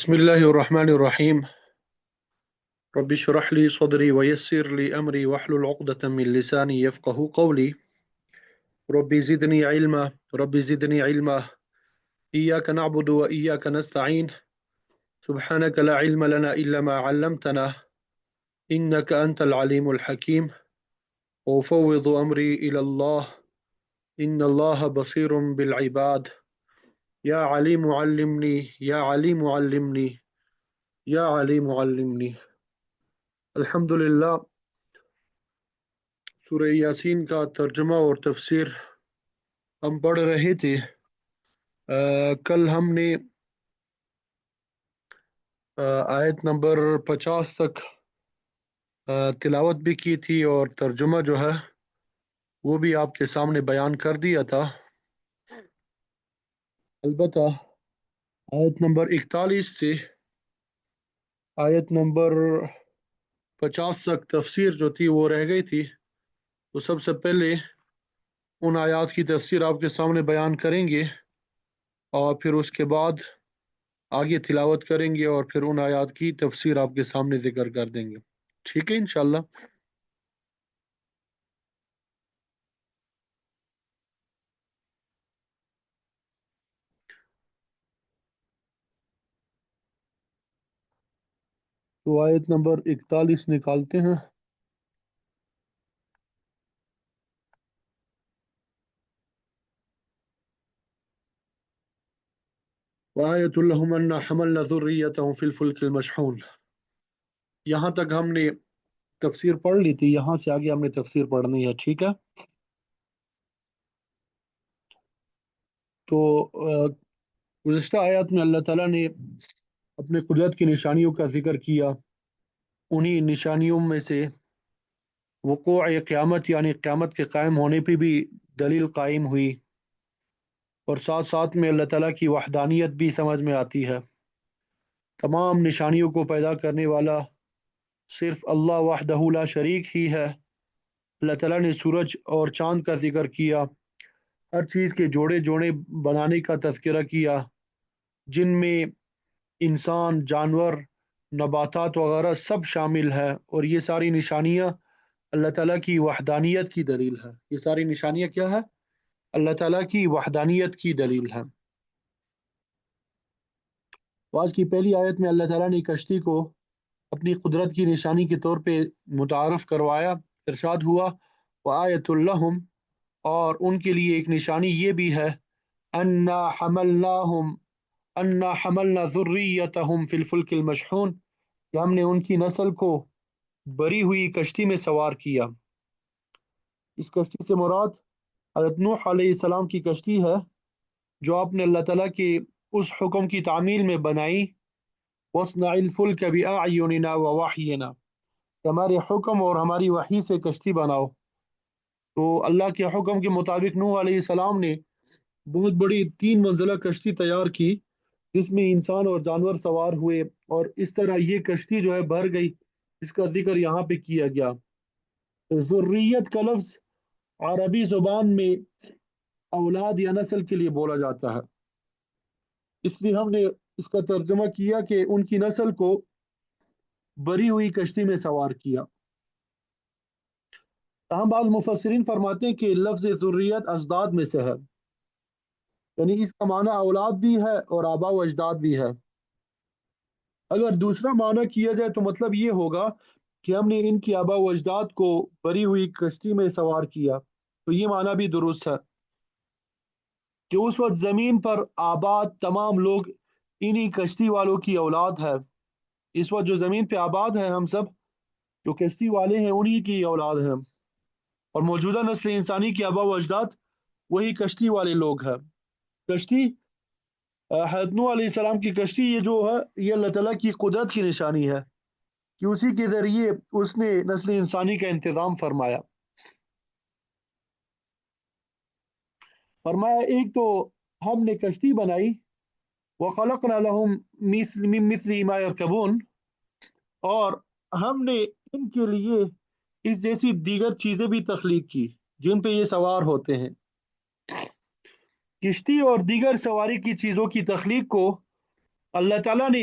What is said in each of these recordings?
بسم الله الرحمن الرحيم. رب اشرح لي صدري ويسر لي أمري واحلل عقدة من لساني يفقه قولي. ربي زدني علما ربي زدني علما. إياك نعبد وإياك نستعين. سبحانك لا علم لنا إلا ما علمتنا إنك أنت العليم الحكيم. وأفوض أمري إلى الله إن الله بصير بالعباد. يا عليم علمني يا عليم علمني يا عليم علمني. الحمد لله. سورہ یاسین کا ترجمہ اور تفسیر ہم پڑھ رہے تھے۔ کل ہم نے آیت نمبر 50 تک تلاوت بھی کی تھی اور ترجمہ جو ہے وہ بھی آپ کے سامنے بیان کر دیا تھا۔ البتہ آیت نمبر 41 سے آیت نمبر 50 تک تفسیر جو تھی وہ رہ گئی تھی، تو سب سے پہلے ان آیات کی تفسیر آپ کے سامنے بیان کریں گے اور پھر اس کے بعد آگے تلاوت کریں گے اور پھر ان آیات کی تفسیر آپ کے سامنے ذکر کر دیں گے۔ ٹھیک ہے انشاءاللہ۔ تو آیت نمبر 41 نکالتے ہیں۔ وَآيَةٌ لَهُمْ أَنَّا حَمَلْنَا ذُرِّيَّتَهُمْ فِي الْفُلْكِ الْمَشْحُونِ۔ یہاں تک ہم نے تفسیر پڑھ لی تھی، یہاں سے آگے ہم نے تفسیر پڑھنی ہے، ٹھیک ہے؟ تو گزشتہ آیات میں اللہ تعالیٰ نے اپنے قدرت کی نشانیوں کا ذکر کیا۔ انہی نشانیوں میں سے وقوع قیامت یعنی قیامت کے قائم ہونے پہ بھی دلیل قائم ہوئی، اور ساتھ ساتھ میں اللہ تعالیٰ کی وحدانیت بھی سمجھ میں آتی ہے۔ تمام نشانیوں کو پیدا کرنے والا صرف اللہ وحدہ لا شریک ہی ہے۔ اللہ تعالیٰ نے سورج اور چاند کا ذکر کیا، ہر چیز کے جوڑے جوڑے بنانے کا تذکرہ کیا، جن میں انسان، جانور، نباتات وغیرہ سب شامل ہے، اور یہ ساری نشانیاں اللہ تعالیٰ کی وحدانیت کی دلیل ہے۔ یہ ساری نشانیاں کیا ہے؟ اللہ تعالیٰ کی وحدانیت کی دلیل ہے۔ آج کی پہلی آیت میں اللہ تعالیٰ نے کشتی کو اپنی قدرت کی نشانی کے طور پہ متعارف کروایا۔ ارشاد ہوا وآیۃ لہم، اور ان کے لیے ایک نشانی یہ بھی ہے، انا حملناہم انا حملنا ذریتہم فی الفلک المشحون، کہ ہم نے ان کی نسل کو بری ہوئی کشتی میں سوار کیا۔ اس کشتی سے مراد حضرت نوح علیہ السلام کی کشتی ہے، جو آپ نے اللہ تعالیٰ کے اس حکم کی تعمیل میں بنائی، وَاصْنَعِ الْفُلْكَ بِأَعْيُنِنَا وَوَحْيِنَا، کہ ہمارے حکم اور ہماری وحی سے کشتی بناؤ۔ تو اللہ کے حکم کے مطابق نوح علیہ السلام نے بہت بڑی 3 منزلہ کشتی تیار کی، جس میں انسان اور جانور سوار ہوئے، اور اس طرح یہ کشتی جو ہے بھر گئی، جس کا ذکر یہاں پہ کیا گیا۔ ذریت کا لفظ عربی زبان میں اولاد یا نسل کے لیے بولا جاتا ہے، اس لیے ہم نے اس کا ترجمہ کیا کہ ان کی نسل کو بری ہوئی کشتی میں سوار کیا۔ تاہم بعض مفسرین فرماتے ہیں کہ لفظ ذریت اجداد میں سے ہے، یعنی اس کا معنی اولاد بھی ہے اور آبا و اجداد بھی ہے۔ اگر دوسرا معنی کیا جائے تو مطلب یہ ہوگا کہ ہم نے ان کی آبا و اجداد کو بری ہوئی کشتی میں سوار کیا، تو یہ معنی بھی درست ہے کہ اس وقت زمین پر آباد تمام لوگ انہی کشتی والوں کی اولاد ہے۔ اس وقت جو زمین پہ آباد ہیں ہم سب، جو کشتی والے ہیں انہی کی اولاد ہیں، اور موجودہ نسل انسانی کی آبا و اجداد وہی کشتی والے لوگ ہیں۔ کشتی حضرت نوح علیہ السلام کی کشتی یہ جو ہے، یہ اللہ تعالیٰ کی قدرت کی نشانی ہے کہ اسی کے ذریعے اس نے نسل انسانی کا انتظام فرمایا۔ فرمایا ایک تو ہم نے کشتی بنائی، وَخَلَقْنَا لَهُم مِّن مِّثْلِهِ مَا يَرْكَبُونَ، اور ہم نے ان کے لیے اس جیسی دیگر چیزیں بھی تخلیق کی جن پہ یہ سوار ہوتے ہیں۔ کشتی اور دیگر سواری کی چیزوں کی تخلیق کو اللہ تعالیٰ نے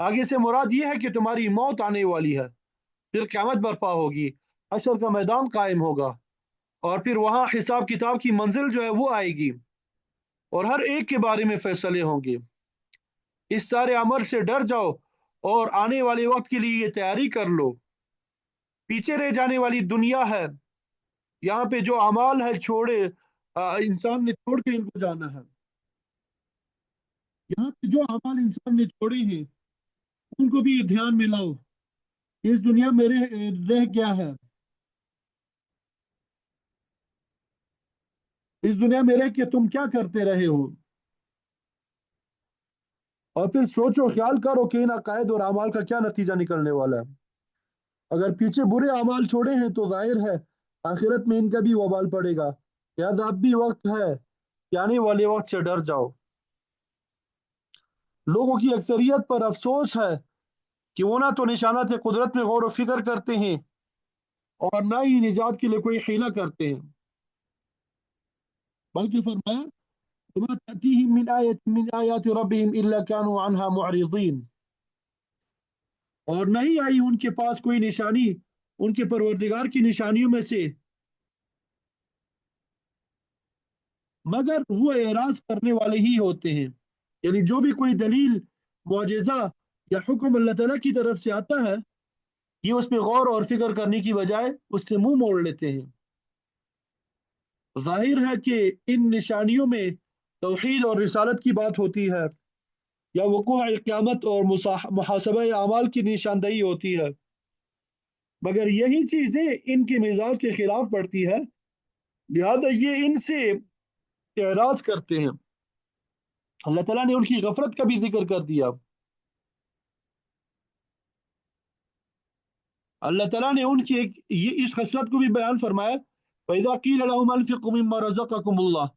آگے سے مراد یہ ہے کہ تمہاری موت آنے والی ہے، پھر قیامت برپا ہوگی، حشر کا میدان قائم ہوگا، اور پھر وہاں حساب کتاب کی منزل جو ہے وہ آئے گی، اور ہر ایک کے بارے میں فیصلے ہوں گے۔ اس سارے امر سے ڈر جاؤ اور آنے والے وقت کے لیے یہ تیاری کر لو۔ پیچھے رہ جانے والی دنیا ہے، یہاں پہ جو اعمال ہے چھوڑے انسان نے چھوڑ کے ان کو جانا ہے، یہاں پہ جو اعمال انسان نے چھوڑے ہیں ان کو بھی دھیان میں لاؤ۔ اس دنیا میں رہ گیا ہے، اس دنیا میں رہ کے تم کیا کرتے رہے ہو، اور پھر سوچو خیال کرو کہ ان عقائد اور اعمال کا کیا نتیجہ نکلنے والا ہے۔ اگر پیچھے برے اعمال چھوڑے ہیں تو ظاہر ہے آخرت میں ان کا بھی وبال پڑے گا، لہذا اب بھی وقت ہے کہ آنے والے وقت سے ڈر جاؤ۔ لوگوں کی اکثریت پر افسوس ہے کہ وہ نہ تو نشانات قدرت میں غور و فکر کرتے ہیں اور نہ ہی نجات کے لیے کوئی حیلہ کرتے ہیں، بلکہ فرمایا وما تأتيهم من آية من آيات ربهم إلا كانوا عنها معرضين، اور نہیں آئی ان کے پاس کوئی نشانی ان کے پروردگار کی نشانیوں میں سے مگر وہ اعراض کرنے والے ہی ہوتے ہیں۔ یعنی جو بھی کوئی دلیل، معجزہ یا حکم اللہ تعالیٰ کی طرف سے آتا ہے، یہ اس پہ غور اور فکر کرنے کی بجائے اس سے منہ موڑ لیتے ہیں۔ ظاہر ہے کہ ان نشانیوں میں توحید اور رسالت کی بات ہوتی ہے، یا وقوع قیامت اور محاسبہ اعمال کی نشاندہی ہوتی ہے، مگر یہی چیزیں ان کے مزاج کے خلاف پڑتی ہے، لہذا یہ ان سے اعراض کرتے ہیں۔ اللہ تعالیٰ نے ان کی غفلت کا بھی ذکر کر دیا۔ اللہ تعالیٰ نے ان کی یہ اس خصلت کو بھی بیان فرمایا، وَإِذَا قِيلَ لَهُمْ أَنفِقُوا مِمَّا رَزَقَكُمُ اللَّهُ،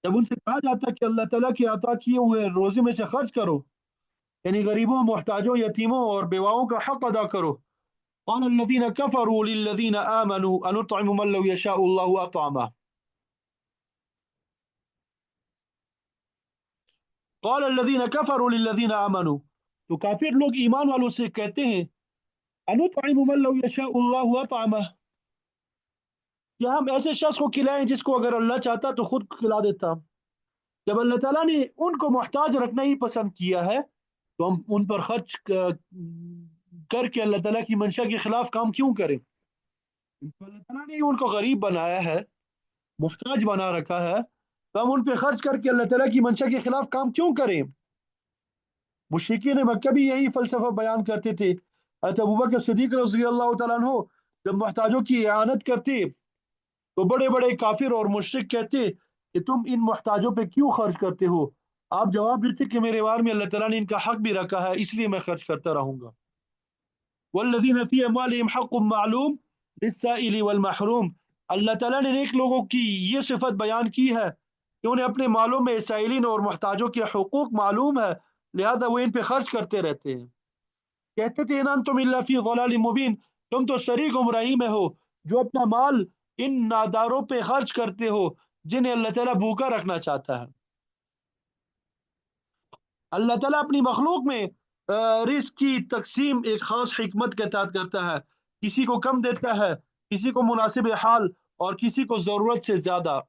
جب ان سے کہا جاتا ہے کہ اللہ تعالیٰ کے عطا کیے ہوئے روزے میں سے خرچ کرو، یعنی غریبوں، محتاجوں، یتیموں اور بیواؤں کا حق ادا کرو، قال الذين كفروا للذين آمنوا أنطعم من لو يشاء الله أطعمه، قال الذين كفروا للذين آمنوا، تو کافر لوگ ایمان والوں سے کہتے ہیں أنطعم من لو يشاء الله أطعمه، کیا ہم ایسے شخص کو کھلائیں جس کو اگر اللہ چاہتا تو خود کھلا دیتا۔ جب اللہ تعالیٰ نے ان کو محتاج رکھنا ہی پسند کیا ہے تو ہم ان پر خرچ کر کے اللہ تعالیٰ کی منشا کے خلاف کام کیوں کریں؟ اللہ تعالیٰ نے ان کو غریب بنایا ہے، محتاج بنا رکھا ہے، تو ہم ان پہ خرچ کر کے اللہ تعالیٰ کی منشا کے خلاف کام کیوں کریں؟ مشرکین مکہ بھی یہی فلسفہ بیان کرتے تھے۔ حضرت ابوبکر صدیق رضی اللہ تعالیٰ عنہ جب محتاجوں کی اعانت کرتے تو بڑے بڑے کافر اور مشرک کہتے کہ تم ان محتاجوں پہ کیوں خرچ کرتے ہو؟ آپ جواب دیتے کہ میرے بارے میں اللہ تعالیٰ نے ان کا حق بھی رکھا ہے، اس لیے میں خرچ کرتا رہوں گا۔ والذین فی اموالہم حق معلوم للسائل والمحروم، اللہ تعالیٰ نے نیک لوگوں کی یہ صفت بیان کی ہے کہ انہیں اپنے مالوں میں سائلین اور محتاجوں کے حقوق معلوم ہے، لہذا وہ ان پہ خرچ کرتے رہتے ہیں۔ کہتے تھے ان انتم الا فی ضلال مبین، تم تو سری گمراہی میں ہو جو اپنا مال ان ناداروں پہ خرچ کرتے ہو جنہیں اللہ تعالیٰ بھوکا رکھنا چاہتا ہے۔ اللہ تعالیٰ اپنی مخلوق میں رزق کی تقسیم ایک خاص حکمت کے تحت کرتا ہے، کسی کو کم دیتا ہے، کسی کو مناسب حال اور کسی کو ضرورت سے زیادہ۔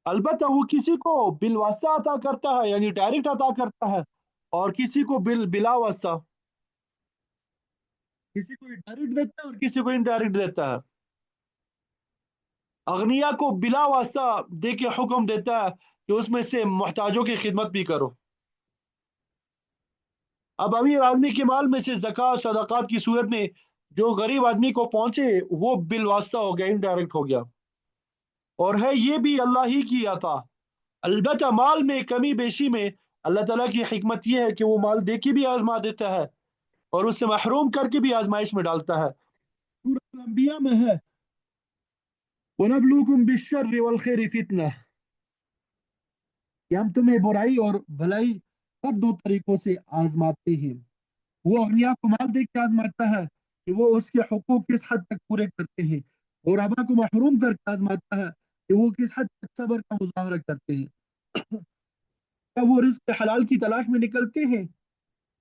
البتہ وہ کسی کو بالواسطہ عطا کرتا ہے، یعنی ڈائریکٹ عطا کرتا ہے، اور کسی کو بلا واسطہ، کسی کو ڈائریکٹ دیتا ہے اور کسی کو انڈائریکٹ دیتا ہے۔ اغنیا کو بلا واسطہ دے کے حکم دیتا ہے کہ اس میں سے محتاجوں کی خدمت بھی کرو۔ اب امیر آدمی کے مال میں سے زکوٰۃ صدقات کی صورت میں جو غریب آدمی کو پہنچے وہ بالواسطہ ہو گیا، انڈائریکٹ ہو گیا، اور ہے یہ بھی اللہ ہی کی عطا۔ البتہ مال میں کمی بیشی میں اللہ تعالیٰ کی حکمت یہ ہے کہ وہ مال دے کے بھی آزما دیتا ہے اور اس سے محروم کر کے بھی آزمائش میں ڈالتا ہے۔ سورۃ الانبیاء میں ہے وَنَبْلُوكُمْ بِالشَّرِّ وَالْخَيْرِ فِتْنَةً، کہ ہم تمہیں برائی اور بھلائی ہر دو طریقوں سے آزماتے ہیں۔ وہ اغنیا کو مال دے کے آزماتا ہے کہ وہ اس کے حقوق کس حد تک پورے کرتے ہیں، اور ابا کو محروم کر کے آزماتا ہے کہ وہ کس حد تک صبر کا مظاہرہ کرتے ہیں۔ جب وہ رزق حلال کی تلاش میں نکلتے ہیں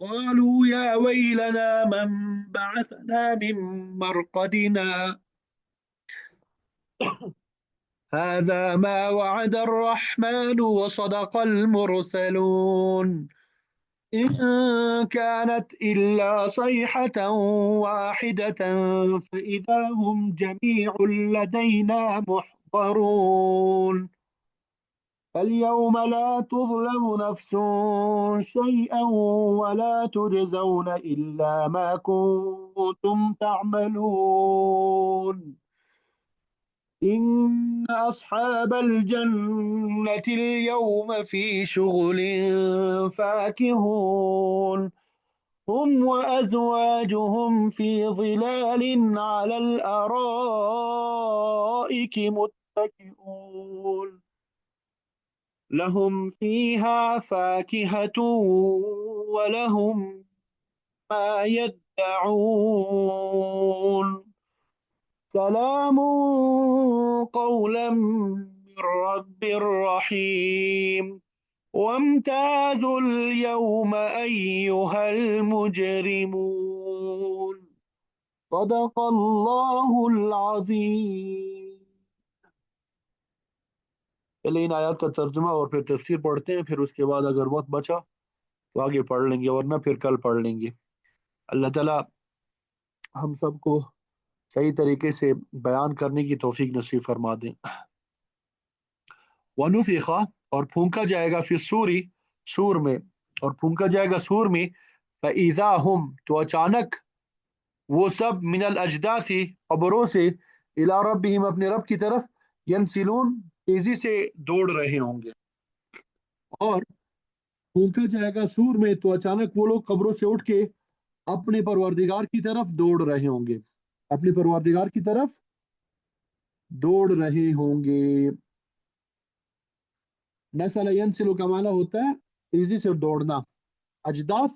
قالوا يا ويلنا من بعثنا من مرقدنا هذا ما وعد الرحمن وصدق المرسلون. إن كانت إلا صيحة واحدة فإذا هم جميع لدينا محضرون فاليوم لا تظلم نفس شيئا ولا تجزون إلا ما كنتم تعملون إن أصحاب الجنة اليوم في شغل فاكهون هم وأزواجهم في ظلال على الأرائك متكئون لهم فيها فاكهة ولهم ما يدعون سلام قولا من رب رحيم وامتازوا اليوم أيها المجرمون صدق الله العظيم. پہلے ان آیات کا ترجمہ اور پھر تفسیر پڑھتے ہیں، پھر اس کے بعد اگر وقت بچا تو آگے پڑھ لیں گے، ورنہ پھر کل پڑھ لیں گے۔ اللہ تعالیٰ ہم سب کو صحیح طریقے سے بیان کرنے کی توفیق نصیب فرما دیں۔ وَنُفِخَ اور پھونکا جائے گا فی الصوری سور میں، اور پھونکا جائے گا سور میں، فَإِذَا هُمْ تو اچانک وہ سب من الاجداث قبروں سے الی ربہم اپنے رب کی طرف ینسلون تیزی سے دوڑ رہے ہوں گے، اور پھونکا جائے گا سور میں تو اچانک وہ لوگ قبروں سے اٹھ کے اپنے پروردگار کی طرف دوڑ رہے ہوں گے، اپنے پروردگار کی طرف دوڑ رہے ہوں گے۔ نسل ینسلو کا معنی ہوتا ہے تیزی سے دوڑنا، اجداث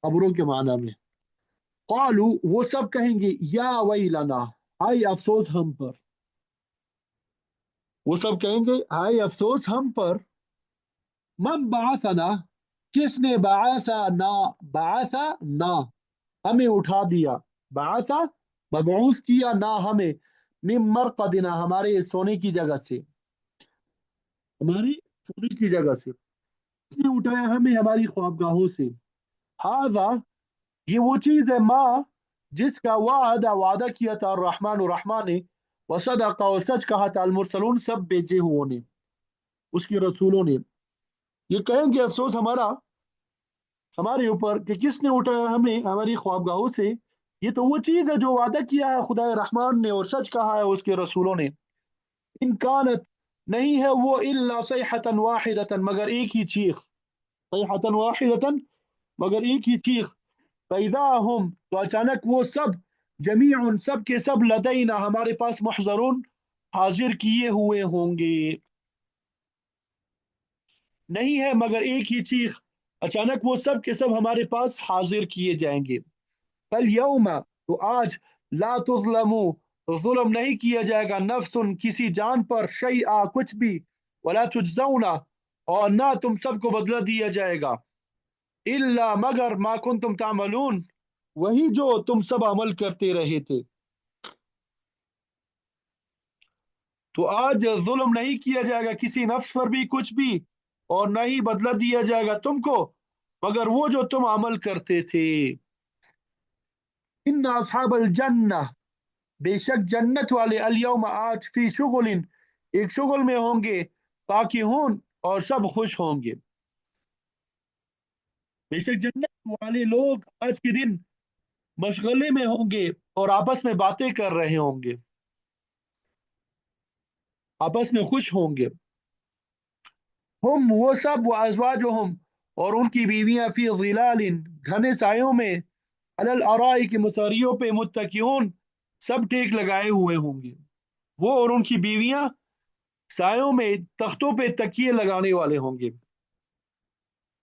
قبروں کے معنی میں۔ قالو وہ سب کہیں گے یا ویلنا ہائے افسوس ہم پر، وہ سب کہیں گے ہائے افسوس ہم پر، من بعثنا کس نے بعثنا ہمیں اٹھا دیا، بعثا مبعوث کیا، نہ ہمیں، من مرقدنا ہمارے سونے کی جگہ سے، ہماری سونے کی جگہ سے، کس نے اٹھایا ہمیں ہماری خوابگاہوں سے، ہاذا یہ وہ چیز ہے، ماں جس کا وعدہ کیا تھا الرحمن الرحمن نے، وصدق اور سچ کہا تھا المرسلون سب بھیجے ہوئوں نے، اس کے رسولوں نے۔ یہ کہیں گے افسوس ہمارے اوپر کہ کس نے اٹھایا ہمیں ہماری خوابگاہوں سے، یہ تو وہ چیز ہے جو وعدہ کیا ہے خدا رحمان نے اور سچ کہا ہے اس کے رسولوں نے۔ ان کانت نہیں ہے وہ الا صیحة واحدة مگر ایک ہی چیخ، صیحة واحدة مگر ایک ہی چیخ، فَإِذَا هُمْ تو اچانک وہ سب، جمیع سب کے سب، لدینا ہمارے پاس، محضرون حاضر کیے ہوئے ہوں گے۔ نہیں ہے مگر ایک ہی چیخ، اچانک وہ سب کے سب ہمارے پاس حاضر کیے جائیں گے۔ فَالْيَوْمَ تو آج، لا تظلموا تو ظلم نہیں کیا جائے گا، نفس کسی جان پر، شیئا کچھ بھی، ولا تجزون اور نہ تم سب کو بدلہ دیا جائے گا، الا مگر ما کنتم تعملون وہی جو تم سب عمل کرتے رہے تھے۔ تو آج ظلم نہیں کیا جائے گا کسی نفس پر بھی کچھ بھی، اور نہ ہی بدلہ دیا جائے گا تم کو مگر وہ جو تم عمل کرتے تھے۔ ان اصحاب الجنہ بے شک جنت والے، الیوم آج، فی شغل ایک شغل میں ہوں گے، فاکہون اور سب خوش ہوں گے۔ بے شک جنت والے لوگ آج کے دن مشغلے میں ہوں گے اور آپس میں باتیں کر رہے ہوں گے، آپس میں خوش ہوں گے۔ ہم وہ سب، و ازواجہم اور ان کی بیویاں، فی ظلال گھنے سایوں میں، علی الارائک کی مساریوں پہ، متکئون سب ٹیک لگائے ہوئے ہوں گے، وہ اور ان کی بیویاں سایوں میں تختوں پہ تکیے لگانے والے ہوں گے۔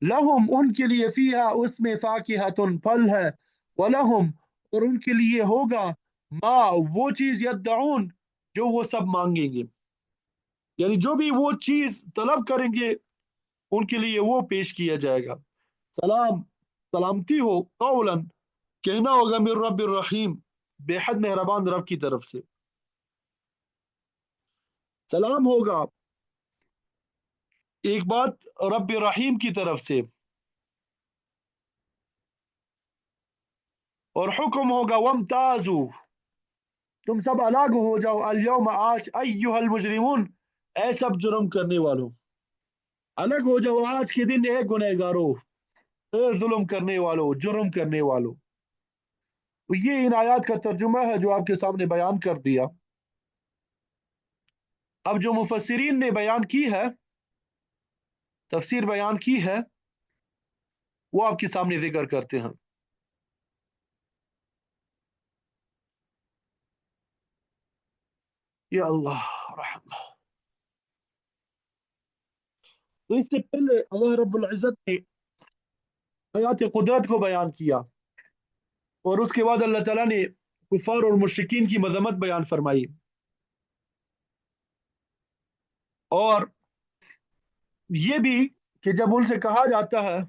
لہم ان کے لیے، فیہا اس میں، فاکہۃ پھل ہے، ولہم اور ان کے لیے ہوگا، ما وہ چیز، یدعون جو وہ سب مانگیں گے، یعنی جو بھی وہ چیز طلب کریں گے ان کے لیے وہ پیش کیا جائے گا۔ سلام سلامتی ہو، قولا کہنا ہوگا، من رب الرحیم بے حد مہربان رب کی طرف سے، سلام ہوگا ایک بات رب رحیم کی طرف سے، اور حکم ہوگا ومتازو، تم سب الگ ہو جاؤ، الیوم آج، ایھا المجرمون، اے سب جرم کرنے والوں، الگ ہو جاؤ آج کے دن، اے گنہگارو، اے ظلم کرنے والوں، جرم کرنے والوں۔ تو یہ ان آیات کا ترجمہ ہے جو آپ کے سامنے بیان کر دیا۔ اب جو مفسرین نے بیان کی ہے، تفسیر بیان کی ہے، وہ آپ کے سامنے ذکر کرتے ہیں۔ یا اللہ رحم۔ تو اس سے پہلے اللہ رب العزت نے آیات قدرت کو بیان کیا، اور اس کے بعد اللہ تعالیٰ نے کفار اور مشرکین کی مذمت بیان فرمائی، اور یہ بھی کہ جب ان سے کہا جاتا ہے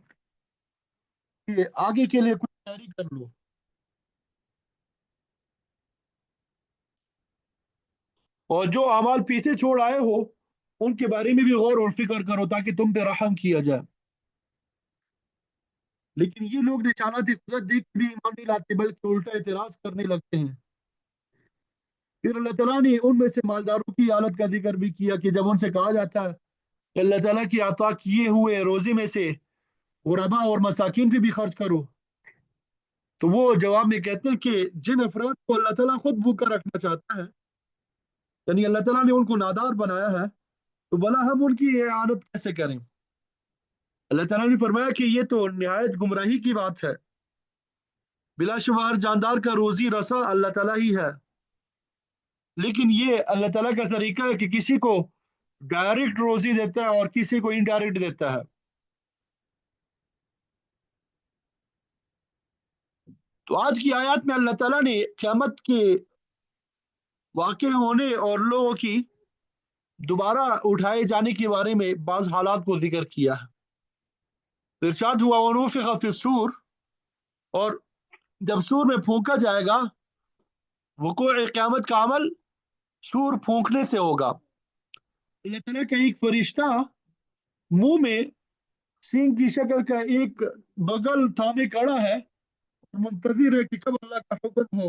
کہ آگے کے لیے کچھ تیاری کر لو، اور جو اعمال پیچھے چھوڑ آئے ہو ان کے بارے میں بھی غور اور فکر کرو تاکہ تم پہ رحم کیا جائے۔ لیکن یہ لوگ نشانات قدرت دیکھ کے بھی ایمان نہیں لاتے، بلکہ الٹا اعتراض کرنے لگتے ہیں۔ پھر اللہ تعالیٰ نے ان میں سے مالداروں کی حالت کا ذکر بھی کیا کہ جب ان سے کہا جاتا ہے کہ اللہ تعالیٰ کی عطا کیے ہوئے روزے میں سے غربا اور مساکین پہ بھی خرچ کرو، تو وہ جواب میں کہتے ہیں کہ جن افراد کو اللہ تعالیٰ خود بھوکا رکھنا چاہتا ہے، یعنی اللہ تعالیٰ نے ان کو نادار بنایا ہے، تو بلا ہم ان کی اعانت کیسے کریں؟ اللہ تعالیٰ نے فرمایا کہ یہ تو نہایت گمراہی کی بات ہے، بلا شمار جاندار کا روزی رسا اللہ تعالیٰ ہی ہے، لیکن یہ اللہ تعالیٰ کا طریقہ ہے کہ کسی کو ڈائریکٹ روزی دیتا ہے اور کسی کو انڈائریکٹ دیتا ہے۔ تو آج کی آیات میں اللہ تعالیٰ نے قیامت کے واقع ہونے اور لوگوں کی دوبارہ اٹھائے جانے کے بارے میں بعض حالات کو ذکر کیا ہے۔ ارشاد ہوا ونفخ فی الصور، اور جب سور میں پھونکا جائے گا، وقوع قیامت کا عمل سور پھونکنے سے ہوگا۔ اللہ تعالیٰ کا ایک فرشتہ منہ میں سینگ کی شکل کا ایک بغل تھامے کھڑا ہے، منتظر ہے کہ کب اللہ کا حکم ہو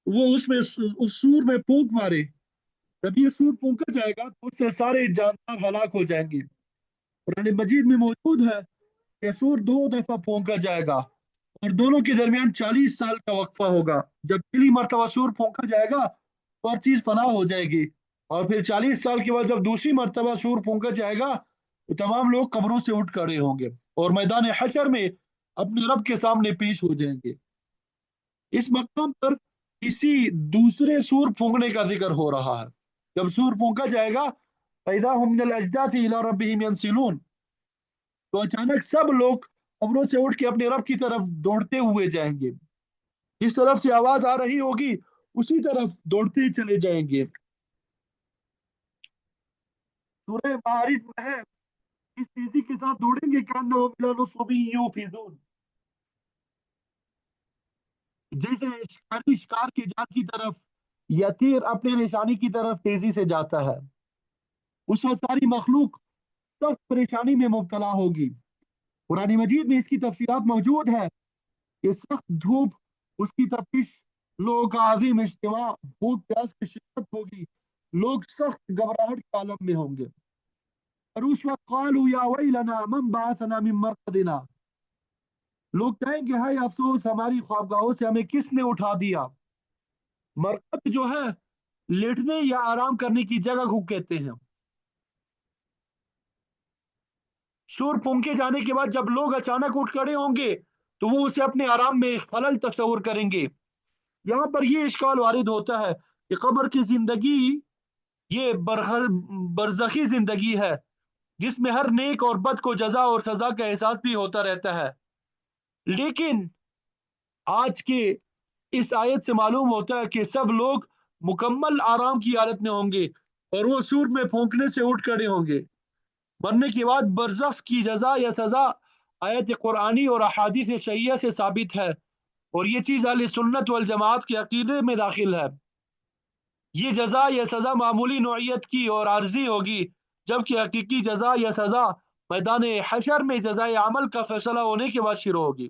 وہ اس میں اس سور میں پھونک مارے۔ جب یہ سور پھونکا جائے گا تو اس سے سارے جاندار ہلاک ہو جائیں گے۔ قرآن مجید میں موجود ہے کہ سور 2 دفعہ پھونکا جائے گا، اور دونوں کے درمیان 40 سال کا وقفہ ہوگا۔ جب پہلی مرتبہ سور پھونکا جائے گا تو ہر چیز فنا ہو جائے گی، اور پھر 40 سال کے بعد جب دوسری مرتبہ سور پھونکا جائے گا تو تمام لوگ قبروں سے اٹھ کھڑے ہوں گے اور میدان حشر میں اپنے رب کے سامنے پیش ہو جائیں گے۔ اس مقام پر کسی دوسرے سور پھونکنے کا ذکر ہو رہا ہے۔ جب سور پھونکا جائے گا فَإِذَا هُمْ مِنَ الْأَجْدَاثِ إِلَىٰ رَبِّهِمْ يَنْسِلُونَ، تو اچانک سب لوگ قبروں سے اٹھ کے اپنے رب کی طرف دوڑتے ہوئے جائیں گے، جس طرف سے آواز آ رہی ہوگی اسی طرف دوڑتے چلے جائیں گے۔ سورہ معارج میں ہے اس تیزی کے ساتھ دوڑیں گے كَأَنَّهُمْ إِلَىٰ نُصُبٍ يُوفِضُونَ، جیسے شکاری شکار کی جال کی طرف یا تیر اپنے نشانی کی طرف تیزی سے جاتا ہے۔ اس وقت ساری مخلوق سخت پریشانی میں مبتلا ہوگی۔ قرآن مجید میں اس کی تفصیلات موجود ہے کہ سخت دھوپ، اس کی تپش، لوگوں کا عظیم اجتماع، بھوک پیاس کی شدت ہوگی، لوگ سخت گھبراہٹ کے عالم میں ہوں گے۔ اور اس وقت قالوا یا ویلنا من بعثنا من مرقدنا، لوگ کہیں گے ہائے افسوس، ہماری خوابگاہوں سے ہمیں کس نے اٹھا دیا۔ مرقد جو ہے لیٹنے یا آرام کرنے کی جگہ کو کہتے ہیں۔ شور پھونکے جانے کے بعد جب لوگ اچانک اٹھ کھڑے ہوں گے تو وہ اسے اپنے آرام میں خلل تصور کریں گے۔ یہاں پر یہ اشکال وارد ہوتا ہے کہ قبر کی زندگی یہ برزخی زندگی ہے جس میں ہر نیک اور بد کو جزا اور سزا کا احساس بھی ہوتا رہتا ہے، لیکن آج کے اس آیت سے معلوم ہوتا ہے کہ سب لوگ مکمل آرام کی حالت میں ہوں گے اور وہ سور میں پھونکنے سے اٹھ کھڑے ہوں گے۔ مرنے کے بعد برزخ کی جزا یا سزا آیت قرآنی اور احادیث شریعہ سے ثابت ہے، اور یہ چیز اہل سنت والجماعت کے عقیدے میں داخل ہے۔ یہ جزا یا سزا معمولی نوعیت کی اور عارضی ہوگی، جبکہ حقیقی جزا یا سزا میدان حشر میں جزائے عمل کا فیصلہ ہونے کے بعد شروع ہوگی۔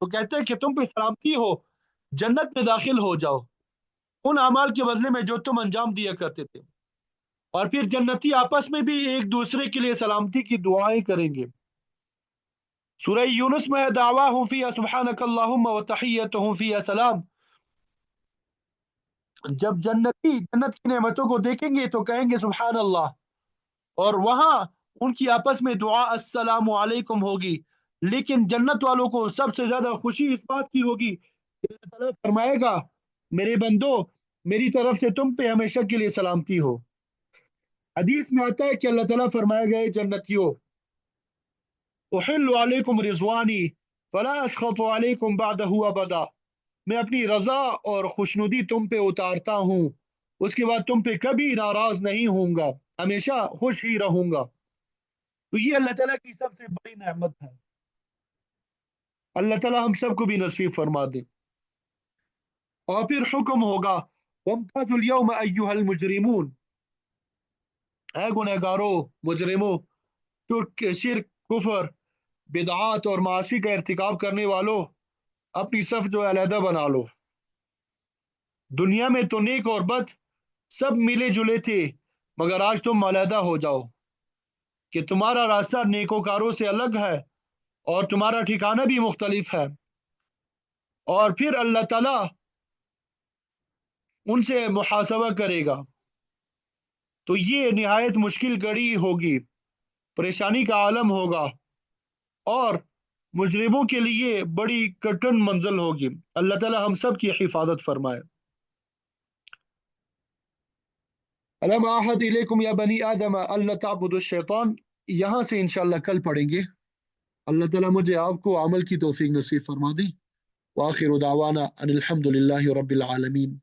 تو کہتے ہیں کہ تم پہ سلامتی ہو، جنت میں داخل ہو جاؤ ان اعمال کے بدلے میں جو تم انجام دیا کرتے تھے۔ اور پھر جنتی آپس میں بھی ایک دوسرے کے لیے سلامتی کی دعائیں کریں گے۔ سورہ یونس میں دعواہم فیہا سبحانک اللہم و تحیتہم فیہا سلام۔ جب جنتی جنت کی نعمتوں کو دیکھیں گے تو کہیں گے سبحان اللہ، اور وہاں ان کی آپس میں دعا السلام علیکم ہوگی۔ لیکن جنت والوں کو سب سے زیادہ خوشی اس بات کی ہوگی کہ اللہ تعالیٰ فرمائے گا میرے بندو، میری طرف سے تم پہ ہمیشہ کے لیے سلامتی ہو۔ حدیث میں آتا ہے کہ اللہ تعالیٰ فرمائے گئے جنتیوں، احل علیکم رضوانی فلا اسخط علیکم بعدہ ابدا، میں اپنی رضا اور خوشنودی تم پہ اتارتا ہوں، اس کے بعد تم پہ کبھی ناراض نہیں ہوں گا، ہمیشہ خوش ہی رہوں گا۔ تو یہ اللہ تعالیٰ کی سب سے بڑی نعمت ہے، اللہ تعالیٰ ہم سب کو بھی نصیب فرما دے۔ اور پھر حکم ہوگا وامتازوا اليوم ایھا المجرمون، اے گنہگارو، مجرموں، شرک، کفر، بدعات اور معاصی کا ارتکاب کرنے والوں، اپنی صف جو علیحدہ بنا لو۔ دنیا میں تو نیک اور بد سب ملے جلے تھے، مگر آج تم علیحدہ ہو جاؤ کہ تمہارا راستہ نیکوکاروں سے الگ ہے اور تمہارا ٹھکانہ بھی مختلف ہے۔ اور پھر اللہ تعالیٰ ان سے محاسبہ کرے گا، تو یہ نہایت مشکل گھڑی ہوگی، پریشانی کا عالم ہوگا، اور مجرموں کے لیے بڑی کٹن منزل ہوگی۔ اللہ تعالیٰ ہم سب کی حفاظت فرمائے۔ الم اعہد الیکم یا بنی آدم اللہ تعبدوا الشیطان، یہاں سے انشاءاللہ کل پڑھیں گے۔ اللہ تعالیٰ مجھے آپ کو عمل کی توفیق نصیب فرما دی۔ وآخر دعوانا ان الحمد للہ رب العالمین۔